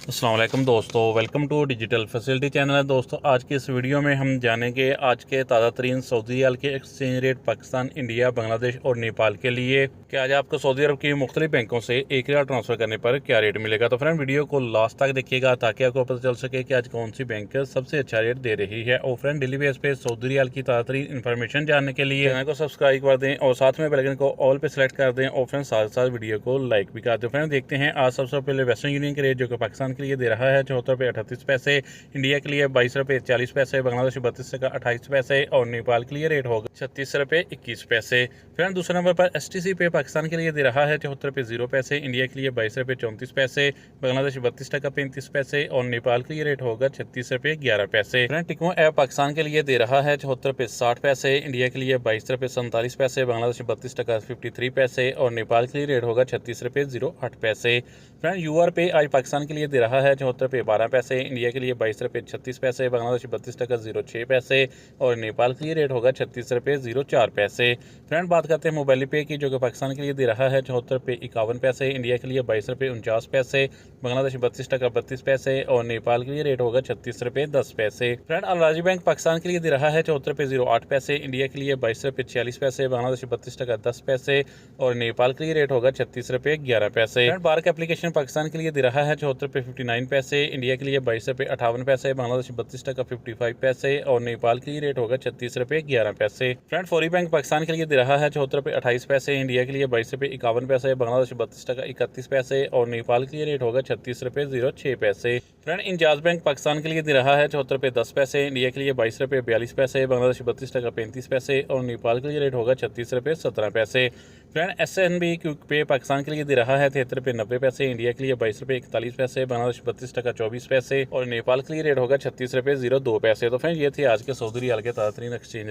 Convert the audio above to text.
अस्सलाम वालेकुम दोस्तों, welcome to digital facility channel है। दोस्तों आज की इस वीडियो में हम जानेंगे आज के ताज़ा तरीन सऊदी रियाल के exchange rate Pakistan, India, Bangladesh और नेपाल के लिए कि आज आपको सऊदी अरब की मुख्तलिफ बैंकों से एक रियाल ट्रांसफ़र करने पर क्या रेट मिलेगा। तो फ्रेंड वीडियो को लास्ट तक देखिएगा ताकि आपको पता चल सके कि आज कौन सी बैंक सबसे अच्छा रेट दे रही है। और फ्रेंड डेली बेस पे सऊदी रियाल की ताज़ा तरीन इन्फॉर्मेशन जानने के लिए चैनल को सब्सक्राइब कर दें और साथ में बेल आइकन को ऑल पे सेलेक्ट कर दें और फ्रेंड साथ साथ वीडियो को लाइक भी कर दें। फ्रेंड देखते हैं आज सबसे पहले वेस्टर्न यूनियन के रेट जो कि पाकिस्तान के लिए दे रहा है 74 रुपये 38 पैसे, इंडिया के लिए 22 रुपये 40 पैसे, बांग्लादेश 32 टका 28 पैसे और नेपाल के लिए रेट होगा 36 रुपये 21 पैसे। फ्रेंड दूसरे नंबर पर STC पे पाकिस्तान के लिए दे रहा है 74 रुपये 0 पैसे, इंडिया के लिए 22 रुपये 34 पैसे, बांग्लादेश 32 टका 35 पैसे और नेपाल के लिए रेट होगा 36 रुपये 11 पैसे। फ्रेंड टिको ऐप पाकिस्तान के लिए दे रहा है 74 रुपये 60 पैसे, इंडिया के लिए 22 रुपये 47 पैसे, बांग्लादेश 32 टका 53 पैसे और नेपाल के लिए रेट होगा 36 रुपये 08 पैसे। फ्रेंड UR पे आज पाकिस्तान के लिए दे रहा है 74 रुपये 12 पैसे, इंडिया के लिए 22 रुपये 36 पैसे, बांग्लादेश 32 टका 06 पैसे और नेपाल के लिए रेट होगा 36 रुपये 04 पैसे। फ्रेंड बात करते हैं मोबाइल पे की जो कि पाकिस्तान के लिए दे रहा है 74 रुपये 51 पैसे, इंडिया के लिए 22 रुपये 49 पैसे, बांग्लादेश 32 टका 32 पैसे और नेपाल के लिए रेट होगा 36 रुपये 10 पैसे। फ्रेंड अल-राजी बैंक पाकिस्तान के लिए दे रहा है 74 रुपये 08 पैसे, इंडिया के लिए 22 रुपये 46 पैसे, बांग्लादेश 32 टका 10 पैसे और नेपाल के लिए रेट होगा 36 रुपये 11 पैसे। फ्रेंड बारक एप्लीकेशन पाकिस्तान के लिए दे रहा है 74 रुपये 59 पैसे, इंडिया के लिए 22 रुपये 58 पैसे, बांग्लादेश 32 टका 55 पैसे और नेपाल के लिए रेट होगा 36 रुपये 11 पैसे। फ्रेंड फौरी बैंक पाकिस्तान के लिए दे रहा है 74 रुपये 28 पैसे, इंडिया के लिए 22 रुपये 51 पैसे, बांग्लादेश 32 टका 31 पैसे और नेपाल के लिए रेट होगा 36 रुपये 06 पैसे। फ्रेंड इंजाज बैंक पाकिस्तान के लिए दे रहा है 74 रुपये 10 पैसे, इंडिया के लिए 22 रुपये 42 पैसे, बांग्लादेश 32 टका 35 पैसे और नेपाल के लिए रेट होगा 36 रुपये 17 पैसे। फ्रेंड SNB क्विक पे पाकिस्तान के लिए दे रहा है 73 रुपये 90 पैसे, इंडिया के लिए 22 रुपये 41 पैसे, बांग्लादेश 32 टका 24 पैसे और नेपाल के लिए रेट होगा 36 रुपये 02 पैसे। तो फ्रेंड ये थे आज के सऊदी रियाल के ताज़ा तरीन एक्सचेंज रेट।